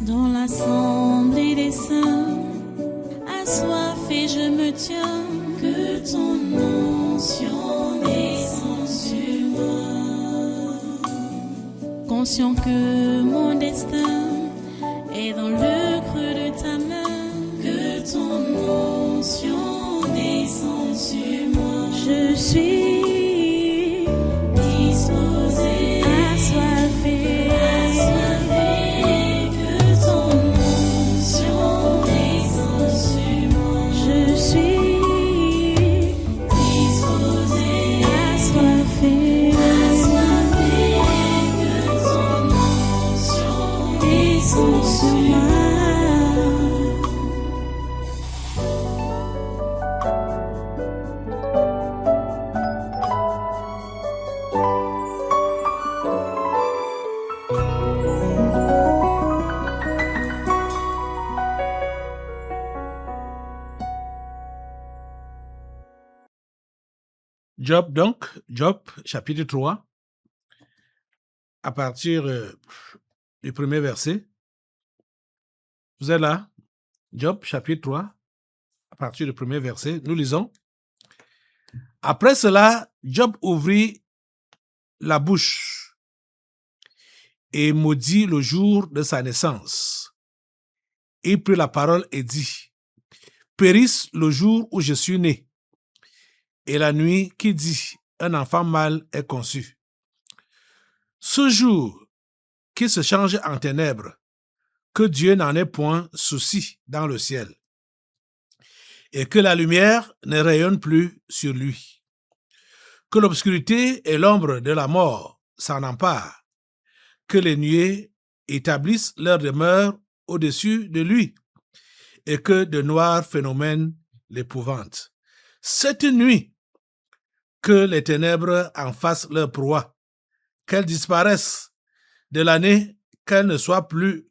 Dans l'assemblée des saints, assoiffé je me tiens, que ton onction descende sur moi. Conscient que mon destin est dans le creux de ta main, que ton onction descende sur moi. Je suis disposé, assoiffé, que ton onction descende sur moi. Je suis disposé, assoiffé, que ton onction descende sur moi. Job donc, Job chapitre 3, à partir du premier verset. Vous êtes là? Job chapitre 3, à partir du premier verset. Nous lisons. Après cela, Job ouvrit la bouche et maudit le jour de sa naissance. Il prit la parole et dit, périsse le jour où je suis né, et la nuit qui dit, un enfant mâle est conçu. Ce jour qui se change en ténèbres, que Dieu n'en ait point souci dans le ciel, et que la lumière ne rayonne plus sur lui. Que l'obscurité et l'ombre de la mort s'en emparent, que les nuées établissent leur demeure au-dessus de lui, et que de noirs phénomènes l'épouvantent. Cette nuit, que les ténèbres en fassent leur proie, qu'elles disparaissent de l'année, qu'elles ne soient plus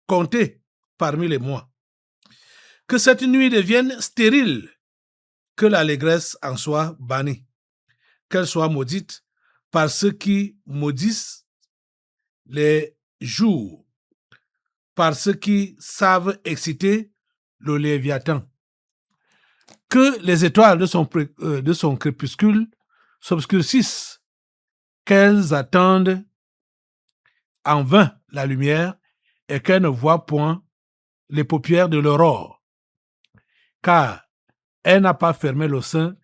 comptées parmi les mois. Que cette nuit devienne stérile, que l'allégresse en soit bannie, qu'elle soit maudite par ceux qui maudissent les jours, par ceux qui savent exciter le Léviathan. Que les étoiles de son crépuscule s'obscurcissent, qu'elles attendent en vain la lumière et qu'elles ne voient point les paupières de l'aurore, car elle n'a pas fermé le sein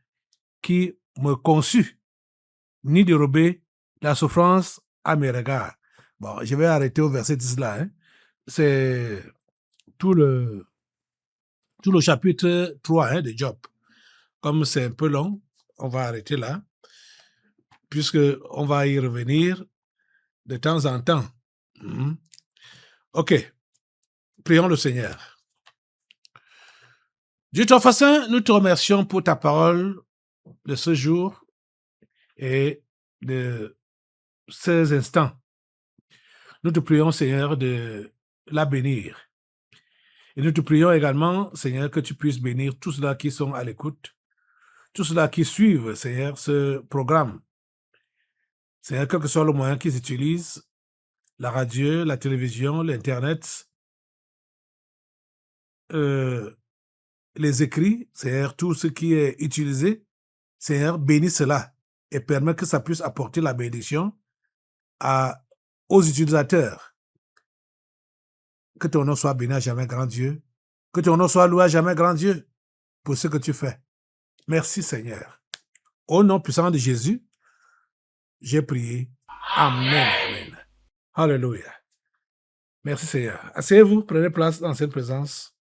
qui me conçut, ni dérobé la souffrance à mes regards. Bon, je vais arrêter au verset 10 là. C'est tout le chapitre 3 de Job. Comme c'est un peu long, on va arrêter là, puisqu'on va y revenir de temps en temps. Ok, prions le Seigneur. Dieu Tout-Puissant, nous te remercions pour ta parole de ce jour et de ces instants. Nous te prions, Seigneur, de la bénir. Et nous te prions également, Seigneur, que tu puisses bénir tous ceux qui sont à l'écoute, tous ceux qui suivent, Seigneur, ce programme. Seigneur, quel que soit le moyen qu'ils utilisent, la radio, la télévision, l'Internet, les écrits, Seigneur, tout ce qui est utilisé, Seigneur, bénis cela et permet que ça puisse apporter la bénédiction aux utilisateurs. Que ton nom soit béni à jamais, grand Dieu. Que ton nom soit loué à jamais, grand Dieu, pour ce que tu fais. Merci, Seigneur. Au nom puissant de Jésus, j'ai prié. Amen. Amen. Alléluia. Merci, Seigneur. Asseyez-vous, prenez place dans cette présence.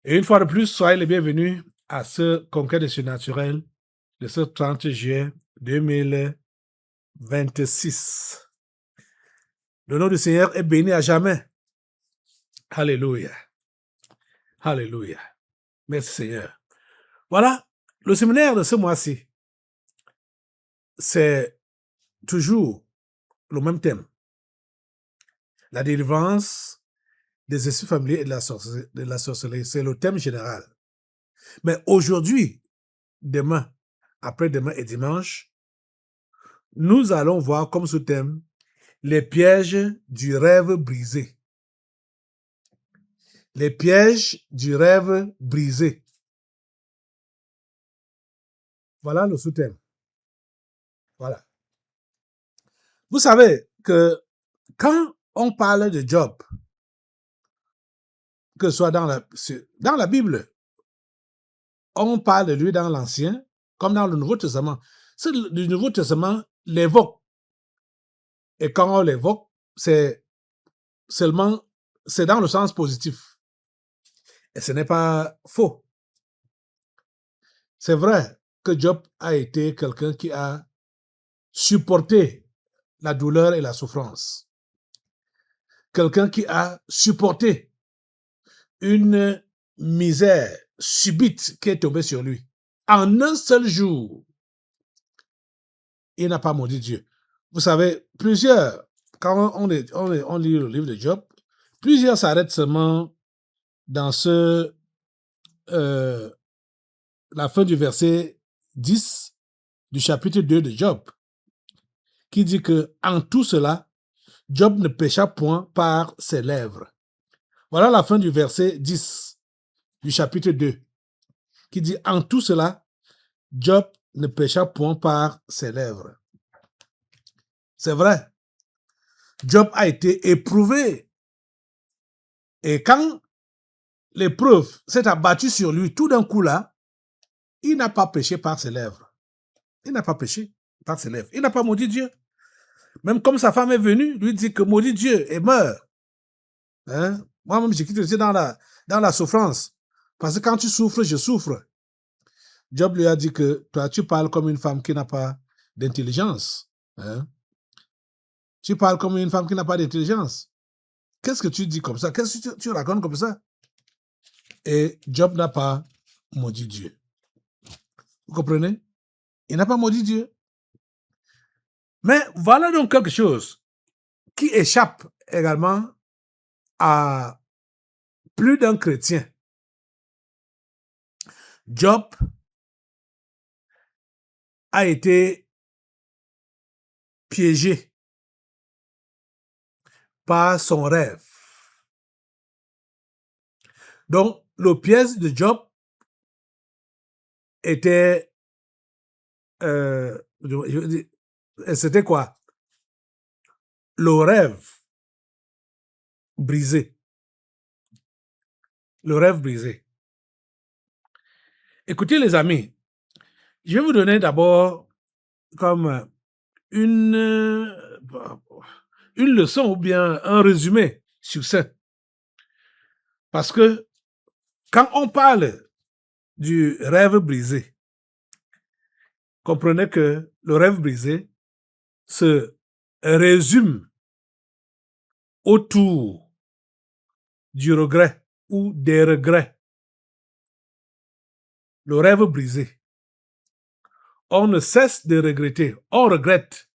Et une fois de plus, soyez les bienvenus à ce conquête du surnaturel de ce 30 juillet 2026. Le nom du Seigneur est béni à jamais. Alléluia. Alléluia. Merci Seigneur. Voilà, le séminaire de ce mois-ci, c'est toujours le même thème. La délivrance des esprits familiers et de la sorcellerie. C'est le thème général. Mais aujourd'hui, demain, après-demain et dimanche, nous allons voir comme sous-thème Les pièges du rêve brisé. Les pièges du rêve brisé. Voilà le sous-thème. Voilà. Vous savez que quand on parle de Job, que ce soit dans la Bible, on parle de lui dans l'Ancien, comme dans le Nouveau Testament. Le Nouveau Testament l'évoque. Et quand on l'évoque, c'est dans le sens positif. Et ce n'est pas faux. C'est vrai que Job a été quelqu'un qui a supporté la douleur et la souffrance. Quelqu'un qui a supporté une misère subite qui est tombée sur lui. En un seul jour, il n'a pas maudit Dieu. Vous savez, quand on lit le livre de Job, plusieurs s'arrêtent seulement dans la fin du verset 10 du chapitre 2 de Job, qui dit que en tout cela, Job ne pécha point par ses lèvres. Voilà la fin du verset 10 du chapitre 2, qui dit en tout cela, Job ne pécha point par ses lèvres. C'est vrai. Job a été éprouvé. Et quand l'épreuve s'est abattue sur lui, tout d'un coup là, il n'a pas péché par ses lèvres. Il n'a pas péché par ses lèvres. Il n'a pas maudit Dieu. Même comme sa femme est venue, lui dit que maudit Dieu et meurt. Hein? Moi-même, j'ai quitté dans la souffrance. Parce que quand tu souffres, je souffre. Job lui a dit que toi, tu parles comme une femme qui n'a pas d'intelligence. Hein? Tu parles comme une femme qui n'a pas d'intelligence. Qu'est-ce que tu dis comme ça? Qu'est-ce que tu racontes comme ça? Et Job n'a pas maudit Dieu. Vous comprenez? Il n'a pas maudit Dieu. Mais voilà donc quelque chose qui échappe également à plus d'un chrétien. Job a été piégé par son rêve. Donc, le piège de Job était... c'était quoi? Le rêve brisé. Le rêve brisé. Écoutez les amis, je vais vous donner d'abord comme une leçon ou bien un résumé succinct. Parce que quand on parle du rêve brisé, comprenez que le rêve brisé se résume autour du regret ou des regrets. Le rêve brisé. On ne cesse de regretter. On regrette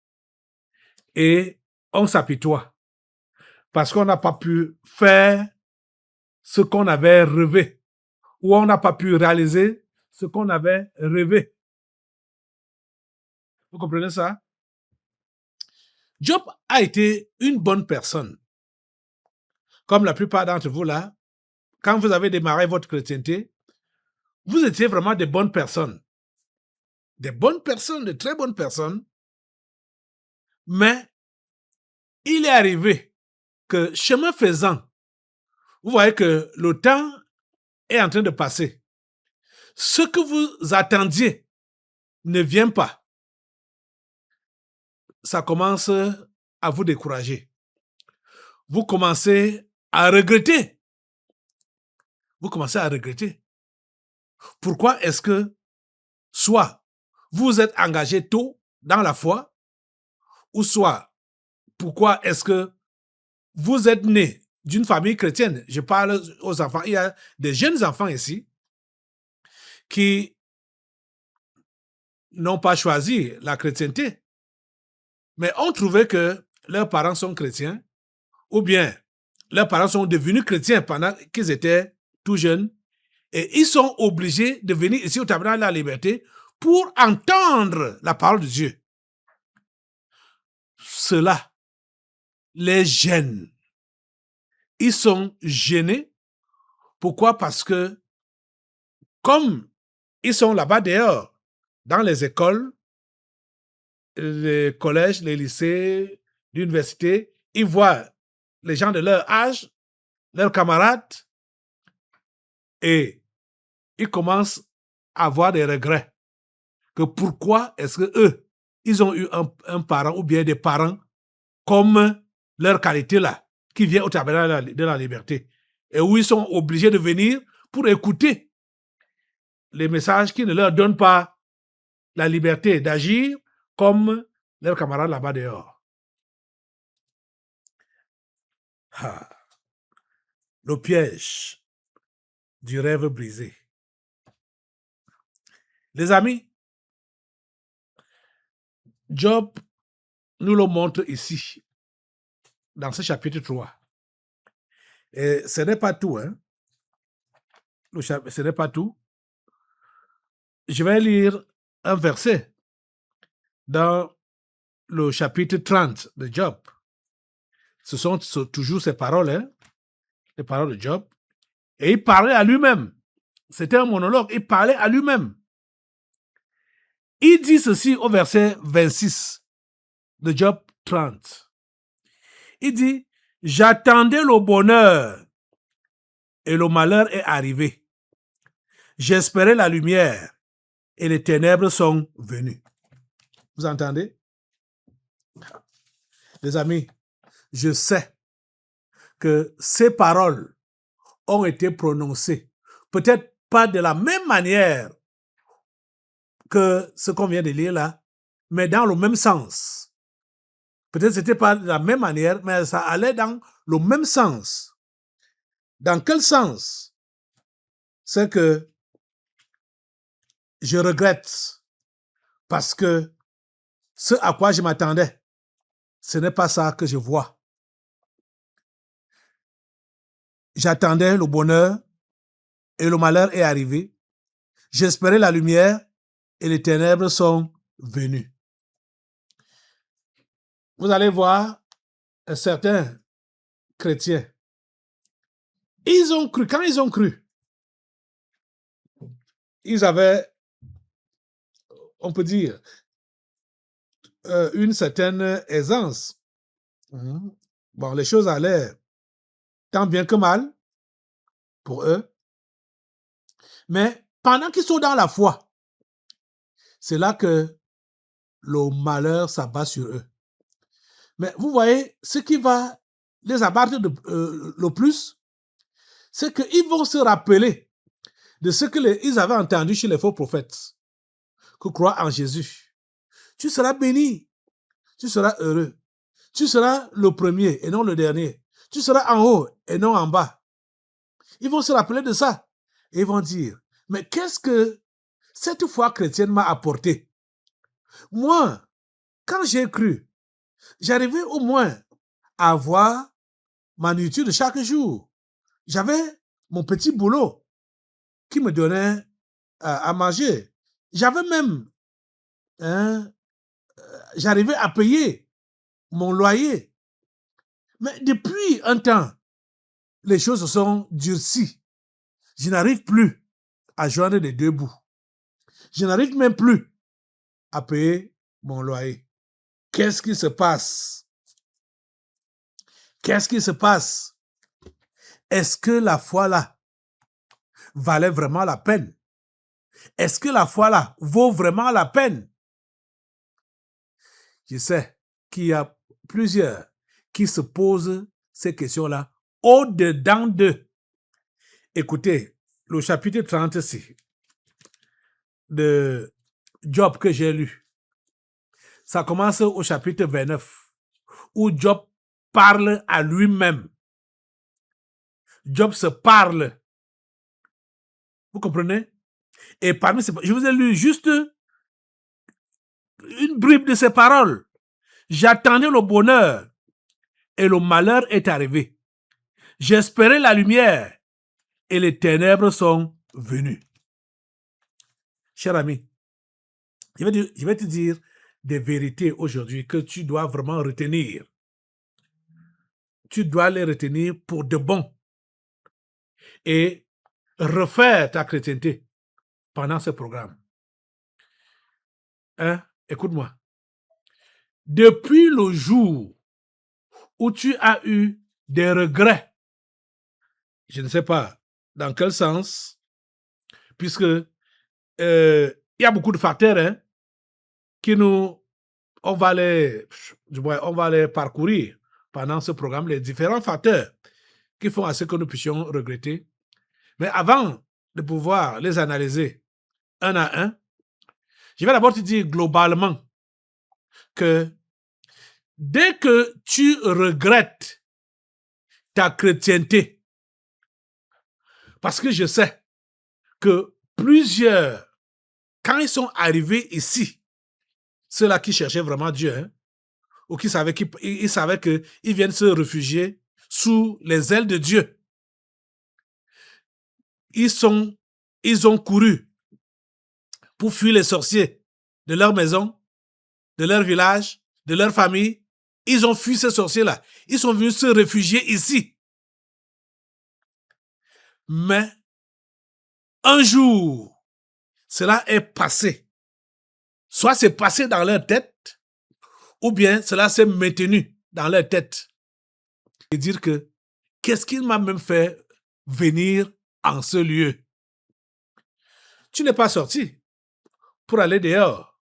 et on s'apitoie parce qu'on n'a pas pu faire ce qu'on avait rêvé ou on n'a pas pu réaliser ce qu'on avait rêvé. Vous comprenez ça? Job a été une bonne personne. Comme la plupart d'entre vous là, quand vous avez démarré votre chrétienté, vous étiez vraiment des bonnes personnes. Des bonnes personnes, de très bonnes personnes. Mais il est arrivé que chemin faisant, vous voyez que le temps est en train de passer. Ce que vous attendiez ne vient pas. Ça commence à vous décourager. Vous commencez à regretter. Vous commencez à regretter. Pourquoi est-ce que soit vous êtes engagé tôt dans la foi, ou soit pourquoi est-ce que vous êtes né d'une famille chrétienne? Je parle aux enfants. Il y a des jeunes enfants ici qui n'ont pas choisi la chrétienté, mais ont trouvé que leurs parents sont chrétiens, ou bien leurs parents sont devenus chrétiens pendant qu'ils étaient tout jeunes, et ils sont obligés de venir ici au Tabernacle de la Liberté pour entendre la parole de Dieu. Cela les gêne. Ils sont gênés. Pourquoi? Parce que comme ils sont là-bas dehors, dans les écoles, les collèges, les lycées, l'université, ils voient les gens de leur âge, leurs camarades, et ils commencent à avoir des regrets. Que pourquoi est-ce que eux, ils ont eu un parent ou bien des parents comme leur qualité là, qui vient au tabernacle de la liberté, et où ils sont obligés de venir pour écouter les messages qui ne leur donnent pas la liberté d'agir comme leurs camarades là-bas dehors. Ah, le piège du rêve brisé. Les amis, Job nous le montre ici, dans ce chapitre 3. Et ce n'est pas tout, hein. Ce n'est pas tout. Je vais lire un verset dans le chapitre 30 de Job. Ce sont toujours ces paroles, hein, les paroles de Job. Et il parlait à lui-même. C'était un monologue. Il parlait à lui-même. Il dit ceci au verset 26 de Job 30. Il dit, « J'attendais le bonheur et le malheur est arrivé. J'espérais la lumière et les ténèbres sont venues. » Vous entendez? Les amis, je sais que ces paroles ont été prononcées, peut-être pas de la même manière que ce qu'on vient de lire là, mais dans le même sens. Peut-être que ce n'était pas de la même manière, mais ça allait dans le même sens. Dans quel sens? C'est que je regrette parce que ce à quoi je m'attendais, ce n'est pas ça que je vois. J'attendais le bonheur et le malheur est arrivé. J'espérais la lumière et les ténèbres sont venues. Vous allez voir certains chrétiens. Ils ont cru, quand ils ont cru, ils avaient, on peut dire, une certaine aisance. Bon, les choses allaient tant bien que mal pour eux. Mais pendant qu'ils sont dans la foi, c'est là que le malheur s'abat sur eux. Mais vous voyez, ce qui va les abattre le plus, c'est qu'ils vont se rappeler de ce qu'ils avaient entendu chez les faux prophètes, que croire en Jésus. Tu seras béni, tu seras heureux, tu seras le premier et non le dernier, tu seras en haut et non en bas. Ils vont se rappeler de ça et ils vont dire, mais qu'est-ce que cette foi chrétienne m'a apporté? Moi, quand j'ai cru, j'arrivais au moins à avoir ma nourriture de chaque jour. J'avais mon petit boulot qui me donnait à manger. J'avais même, j'arrivais à payer mon loyer. Mais depuis un temps, les choses se sont durcies. Je n'arrive plus à joindre les deux bouts. Je n'arrive même plus à payer mon loyer. Qu'est-ce qui se passe? Qu'est-ce qui se passe? Est-ce que la foi là valait vraiment la peine? Est-ce que la foi là vaut vraiment la peine? Je sais qu'il y a plusieurs qui se posent ces questions-là au-dedans d'eux. Écoutez, le chapitre 36 de Job que j'ai lu, ça commence au chapitre 29, où Job parle à lui-même. Job se parle. Vous comprenez? Et parmi ces, je vous ai lu juste une bribe de ces paroles. J'attendais le bonheur et le malheur est arrivé. J'espérais la lumière et les ténèbres sont venues. Cher ami, je vais te dire des vérités aujourd'hui que tu dois vraiment retenir. tu dois les retenir pour de bon et refaire ta chrétienté pendant ce programme. Hein? Écoute-moi. Depuis le jour où tu as eu des regrets, je ne sais pas dans quel sens, puisque il y a beaucoup de facteurs hein, qui on va les parcourir pendant ce programme, les différents facteurs qui font à ce que nous puissions regretter. Mais avant de pouvoir les analyser un à un, je vais d'abord te dire globalement que dès que tu regrettes ta chrétienté, parce que je sais que plusieurs, quand ils sont arrivés ici, ceux-là qui cherchaient vraiment Dieu, hein, ou qui savaient qu'ils savaient qu'ils viennent se réfugier sous les ailes de Dieu, ils ont couru pour fuir les sorciers de leur maison, de leur village, de leur famille. Ils ont fui ces sorciers-là. Ils sont venus se réfugier ici. Mais un jour, cela est passé. Soit c'est passé dans leur tête, ou bien cela s'est maintenu dans leur tête. Et dire que, qu'est-ce qu'il m'a même fait venir en ce lieu? Tu n'es pas sorti pour aller dehors,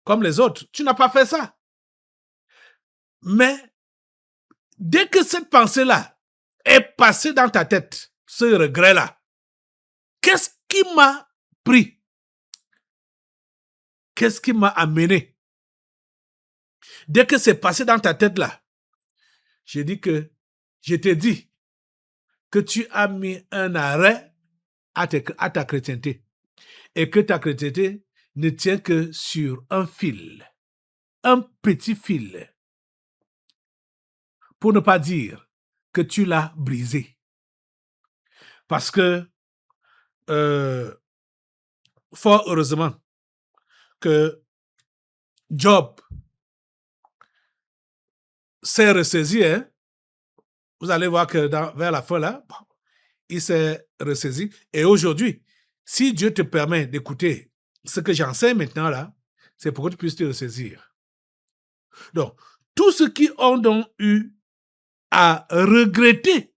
comme les autres. Tu n'as pas fait ça. Mais, dès que cette pensée-là est passée dans ta tête, ce regret-là, qu'est-ce qui m'a pris? Qu'est-ce qui m'a amené? Dès que c'est passé dans ta tête-là, je t'ai dit que tu as mis un arrêt à ta chrétienté et que ta chrétienté ne tient que sur un fil, un petit fil, pour ne pas dire que tu l'as brisé. Parce que, fort heureusement, que Job s'est ressaisi, hein? Vous allez voir que vers la fin, là, il s'est ressaisi. Et aujourd'hui, si Dieu te permet d'écouter ce que j'enseigne maintenant, là, c'est pour que tu puisses te ressaisir. Donc, tous ceux qui ont donc eu à regretter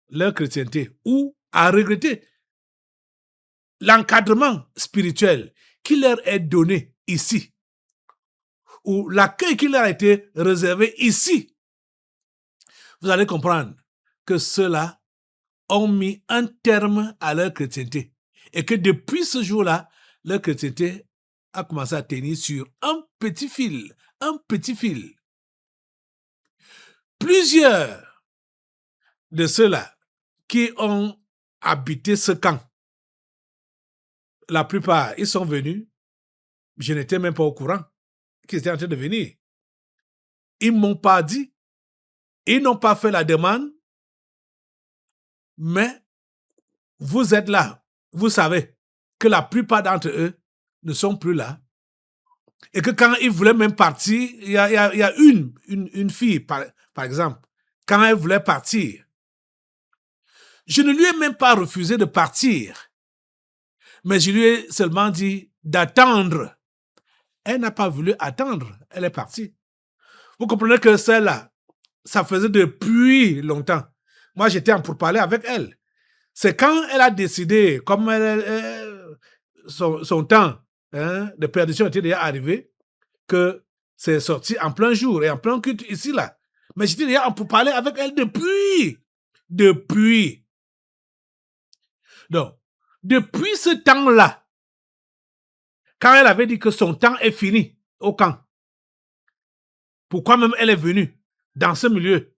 leur chrétienté ou à regretter l'encadrement spirituel qui leur est donné ici, ou l'accueil qui leur a été réservé ici, vous allez comprendre que ceux-là ont mis un terme à leur chrétienté et que depuis ce jour-là, leur chrétienté a commencé à tenir sur un petit fil, un petit fil. Plusieurs de ceux-là qui ont habité ce camp, la plupart, ils sont venus, je n'étais même pas au courant qu'ils étaient en train de venir. Ils ne m'ont pas dit, ils n'ont pas fait la demande, mais vous êtes là, vous savez que la plupart d'entre eux ne sont plus là. Et que quand ils voulaient même partir, il y a une fille, par exemple, quand elle voulait partir, je ne lui ai même pas refusé de partir, mais je lui ai seulement dit d'attendre. Elle n'a pas voulu attendre, elle est partie. Vous comprenez que celle-là, ça faisait depuis longtemps. Moi, j'étais en pourparlers avec elle. C'est quand elle a décidé, comme son temps de perdition était déjà arrivé, que c'est sorti en plein jour et en plein culte ici, là. Mais j'étais déjà en pourparlers avec elle depuis. Donc, depuis ce temps-là, quand elle avait dit que son temps est fini au camp, pourquoi même elle est venue dans ce milieu?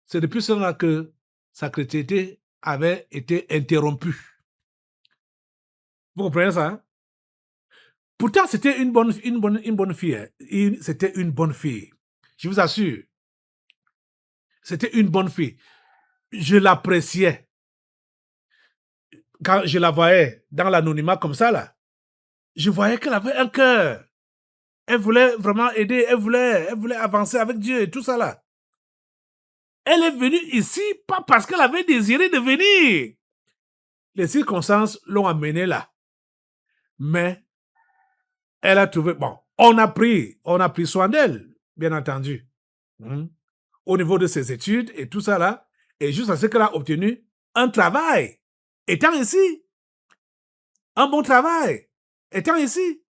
C'est depuis cela que sa chrétienté avait été interrompue. Vous comprenez ça? Hein? Pourtant, c'était une bonne fille. Hein? C'était une bonne fille. Je vous assure. C'était une bonne fille. Je l'appréciais. Quand je la voyais dans l'anonymat comme ça, là, je voyais qu'elle avait un cœur. Elle voulait vraiment aider, elle voulait avancer avec Dieu et tout ça là. Elle est venue ici pas parce qu'elle avait désiré de venir. Les circonstances l'ont amenée là. Mais elle a trouvé... Bon, on a pris soin d'elle, bien entendu. Au niveau de ses études et tout ça là. Et juste à ce qu'elle a obtenu un travail. Étant ici. Un bon travail. Étant ici.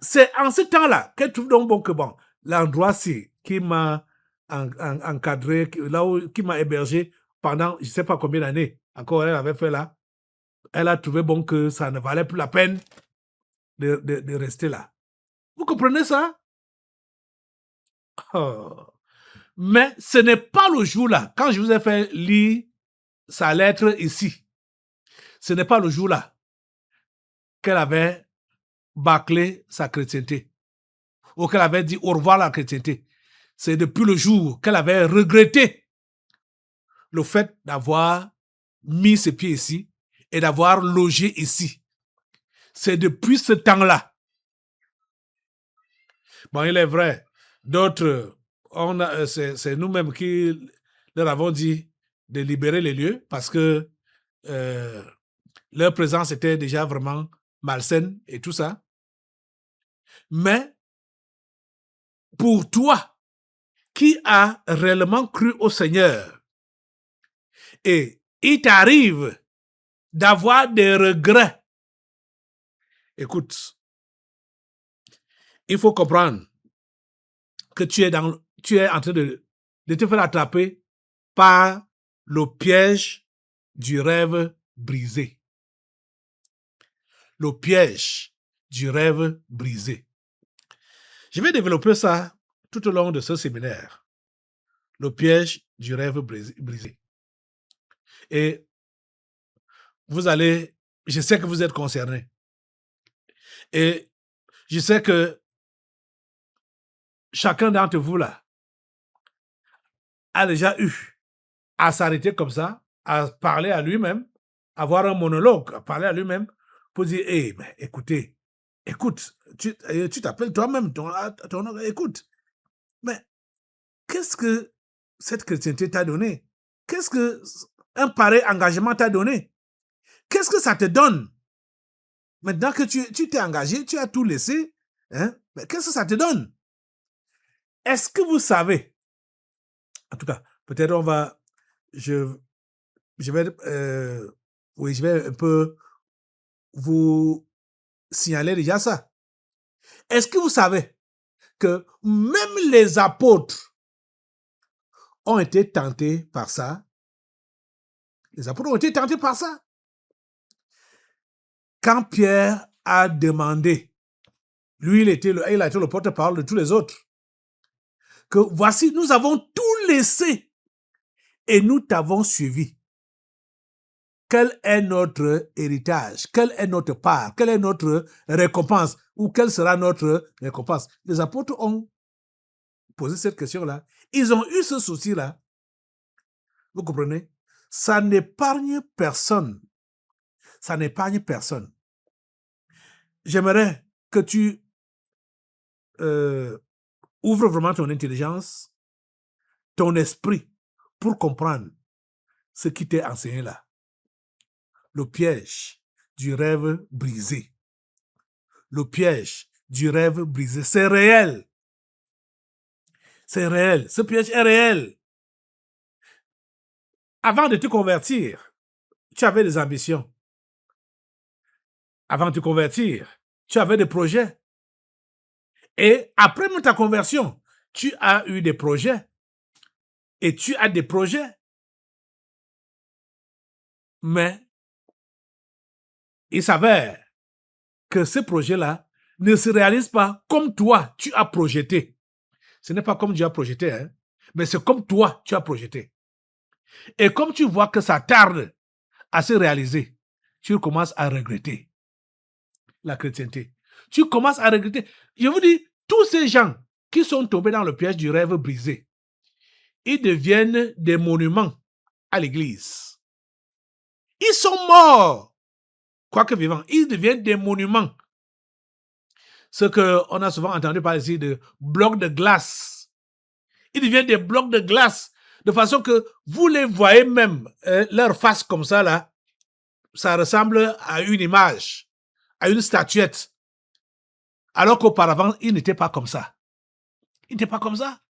C'est en ce temps-là qu'elle trouve donc bon que bon, l'endroit-ci qui m'a encadré, qui m'a hébergé pendant je ne sais pas combien d'années, encore elle avait fait là, elle a trouvé bon que ça ne valait plus la peine de rester là. Vous comprenez ça? Oh. Mais ce n'est pas le jour-là, quand je vous ai fait lire sa lettre ici, ce n'est pas le jour-là qu'elle avait bâclé sa chrétienté, ou qu'elle avait dit au revoir à la chrétienté. C'est depuis le jour qu'elle avait regretté le fait d'avoir mis ses pieds ici et d'avoir logé ici. C'est depuis ce temps-là. Bon, il est vrai, d'autres, c'est nous-mêmes qui leur avons dit de libérer les lieux parce que leur présence était déjà vraiment malsaine et tout ça. Mais pour toi, qui a réellement cru au Seigneur, et il t'arrive d'avoir des regrets. Écoute, il faut comprendre que tu es en train de te faire attraper par le piège du rêve brisé. Le piège du rêve brisé. Je vais développer ça tout au long de ce séminaire. Le piège du rêve brisé. Et vous allez, je sais que vous êtes concernés. Et je sais que chacun d'entre vous là a déjà eu à s'arrêter comme ça, à parler à lui-même, avoir un monologue, à parler à lui-même pour dire, hey, mais écoute, tu t'appelles toi-même, écoute, mais qu'est-ce que cette chrétienté t'a donné? Qu'est-ce que un pareil engagement t'a donné? Qu'est-ce que ça te donne? Maintenant que tu t'es engagé, tu as tout laissé, hein? Mais qu'est-ce que ça te donne? Est-ce que vous savez, en tout cas, peut-être je vais un peu vous signaler déjà ça. Est-ce que vous savez que même les apôtres ont été tentés par ça? Les apôtres ont été tentés par ça. Quand Pierre a demandé, lui, il a été le porte-parole de tous les autres, que voici, nous avons tout laissé et nous t'avons suivi. Quel est notre héritage? Quelle est notre part? Quelle est notre récompense? Ou quelle sera notre récompense? Les apôtres ont posé cette question-là. Ils ont eu ce souci-là. Vous comprenez? Ça n'épargne personne. Ça n'épargne personne. J'aimerais que tu ouvres vraiment ton intelligence, ton esprit, pour comprendre ce qui t'est enseigné là. Le piège du rêve brisé. Le piège du rêve brisé. C'est réel. C'est réel. Ce piège est réel. Avant de te convertir, tu avais des ambitions. Avant de te convertir, tu avais des projets. Et après ta conversion, tu as eu des projets. Et tu as des projets. Mais il s'avère que ces projets-là ne se réalisent pas comme toi, tu as projeté. Ce n'est pas comme Dieu a projeté, hein, mais c'est comme toi, tu as projeté. Et comme tu vois que ça tarde à se réaliser, tu commences à regretter la chrétienté. Tu commences à regretter. Je vous dis, tous ces gens qui sont tombés dans le piège du rêve brisé, ils deviennent des monuments à l'église. Ils sont morts, quoique vivants. Ils deviennent des monuments. Ce qu'on a souvent entendu parler ici de blocs de glace. Ils deviennent des blocs de glace de façon que vous les voyez même, leur face comme ça, là, ça ressemble à une image, à une statuette. Alors qu'auparavant, il n'était pas comme ça. Il n'était pas comme ça.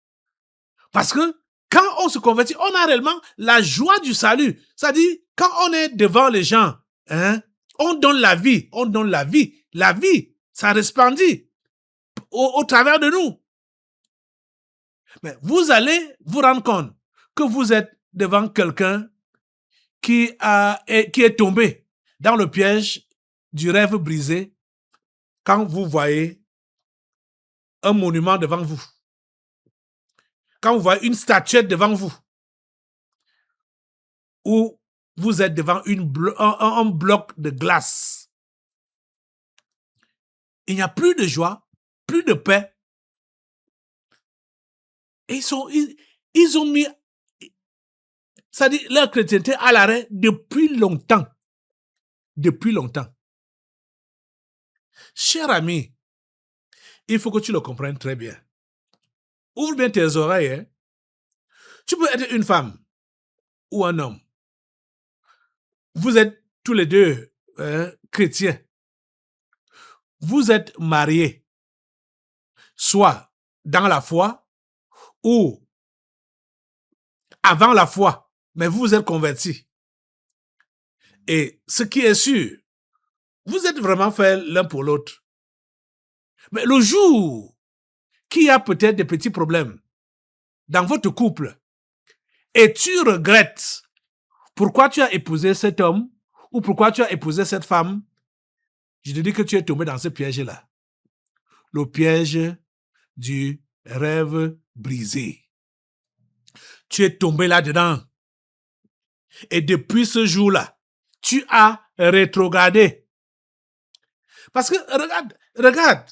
Parce que quand on se convertit, on a réellement la joie du salut. C'est-à-dire, quand on est devant les gens, hein, on donne la vie, on donne la vie. La vie, ça resplendit au travers de nous. Mais vous allez vous rendre compte que vous êtes devant quelqu'un qui est tombé dans le piège du rêve brisé quand vous voyez un monument devant vous. Quand vous voyez une statuette devant vous, ou vous êtes devant un bloc de glace. Il n'y a plus de joie, plus de paix. Et ils ont mis, c'est-à-dire leur chrétienté à l'arrêt depuis longtemps. Depuis longtemps. Cher ami, il faut que tu le comprennes très bien. Ouvre bien tes oreilles. Hein. Tu peux être une femme ou un homme. Vous êtes tous les deux chrétiens. Vous êtes mariés, soit dans la foi ou avant la foi, mais vous vous êtes convertis. Et ce qui est sûr, vous êtes vraiment faits l'un pour l'autre. Mais le jour qu'il y a peut-être des petits problèmes dans votre couple et tu regrettes pourquoi tu as épousé cet homme ou pourquoi tu as épousé cette femme, je te dis que tu es tombé dans ce piège-là. Le piège du rêve brisé. Tu es tombé là-dedans. Et depuis ce jour-là, tu as rétrogradé. Parce que, regarde,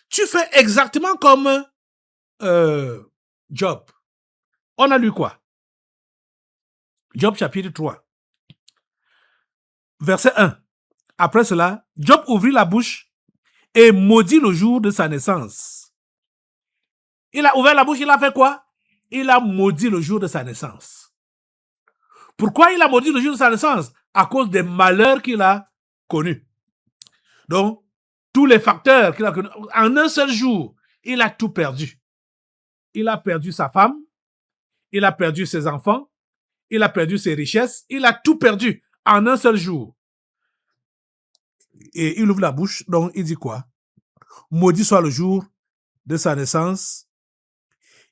tu fais exactement comme Job. On a lu quoi? Job chapitre 3. Verset 1. Après cela, Job ouvrit la bouche et maudit le jour de sa naissance. Il a ouvert la bouche, il a fait quoi? Il a maudit le jour de sa naissance. Pourquoi il a maudit le jour de sa naissance? À cause des malheurs qu'il a connus. Donc, tous les facteurs qu'il a connus, en un seul jour, il a tout perdu. Il a perdu sa femme, il a perdu ses enfants, il a perdu ses richesses, il a tout perdu en un seul jour. Et il ouvre la bouche, donc il dit quoi? Maudit soit le jour de sa naissance.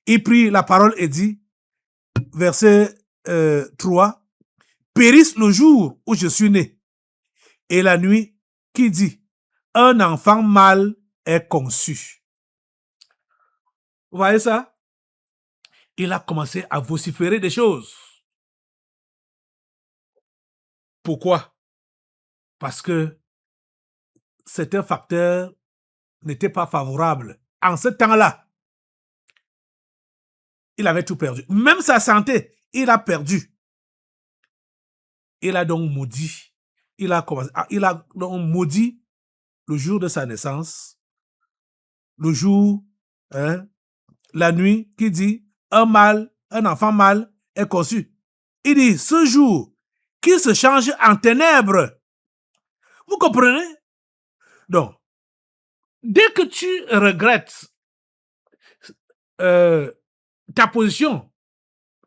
Il prit la parole et dit, verset 3, périsse le jour où je suis né, et la nuit qui dit, un enfant mâle est conçu. Vous voyez ça? Il a commencé à vociférer des choses. Pourquoi? Parce que certains facteurs n'étaient pas favorables. En ce temps-là, il avait tout perdu. Même sa santé, il a perdu. Il a donc maudit. Il a donc maudit le jour de sa naissance, le jour, la nuit, qui dit, un enfant mâle est conçu. Il dit, ce jour qui se change en ténèbres. Vous comprenez? Donc, dès que tu regrettes ta position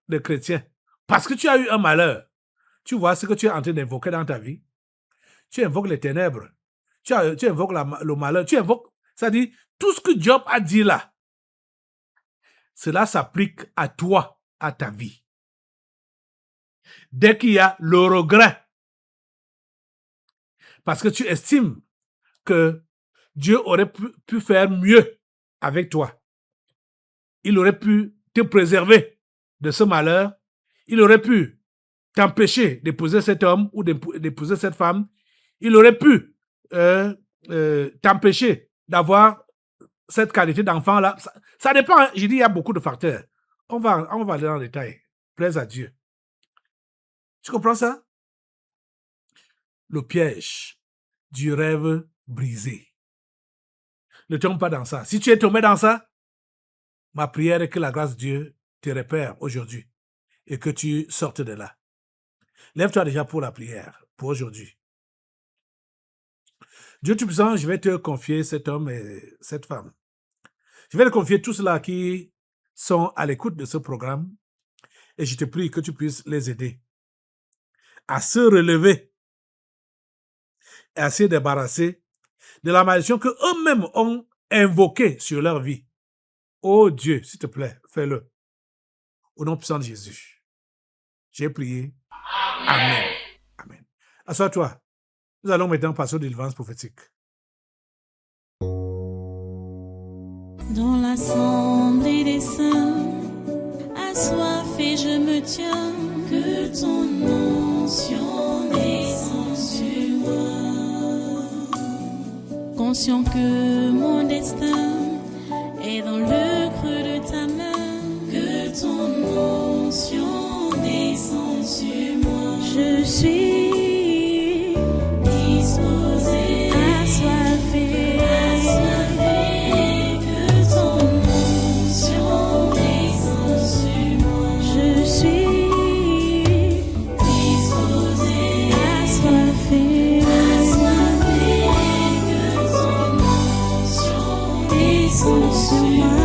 de chrétien, parce que tu as eu un malheur, tu vois ce que tu es en train d'invoquer dans ta vie, tu invoques les ténèbres, tu invoques le malheur, tu invoques, c'est-à-dire, tout ce que Job a dit là, cela s'applique à toi, à ta vie. Dès qu'il y a le regret, parce que tu estimes que Dieu aurait pu faire mieux avec toi, il aurait pu te préserver de ce malheur, il aurait pu t'empêcher d'épouser cet homme ou d'épouser cette femme, il aurait pu t'empêcher d'avoir cette qualité d'enfant-là. Ça dépend, hein. J'ai dit, il y a beaucoup de facteurs. On va aller dans le détail. Plaise à Dieu. Tu comprends ça? Le piège du rêve brisé. Ne tombe pas dans ça. Si tu es tombé dans ça, ma prière est que la grâce de Dieu te répare aujourd'hui et que tu sortes de là. Lève-toi déjà pour la prière, pour aujourd'hui. Dieu Tout-Puissant, je vais te confier cet homme et cette femme. Je vais te confier tous ceux-là qui sont à l'écoute de ce programme et je te prie que tu puisses les aider à se relever et à se débarrasser de la malédiction qu'eux-mêmes ont invoquée sur leur vie. Oh Dieu, s'il te plaît, fais-le. Au nom puissant de Jésus. J'ai prié. Amen. Amen. Assois-toi. Nous allons maintenant passer aux délivrances prophétiques. Dans l'assemblée des saints, assoiffé je me tiens, que ton onction descende sur moi. Conscient que mon destin est dans le creux de ta main, que ton onction descende sur moi. Je suis disposé, assoiffé, que ton onction descende sur moi. Je suis disposé, assoiffé, que ton onction descende sur moi.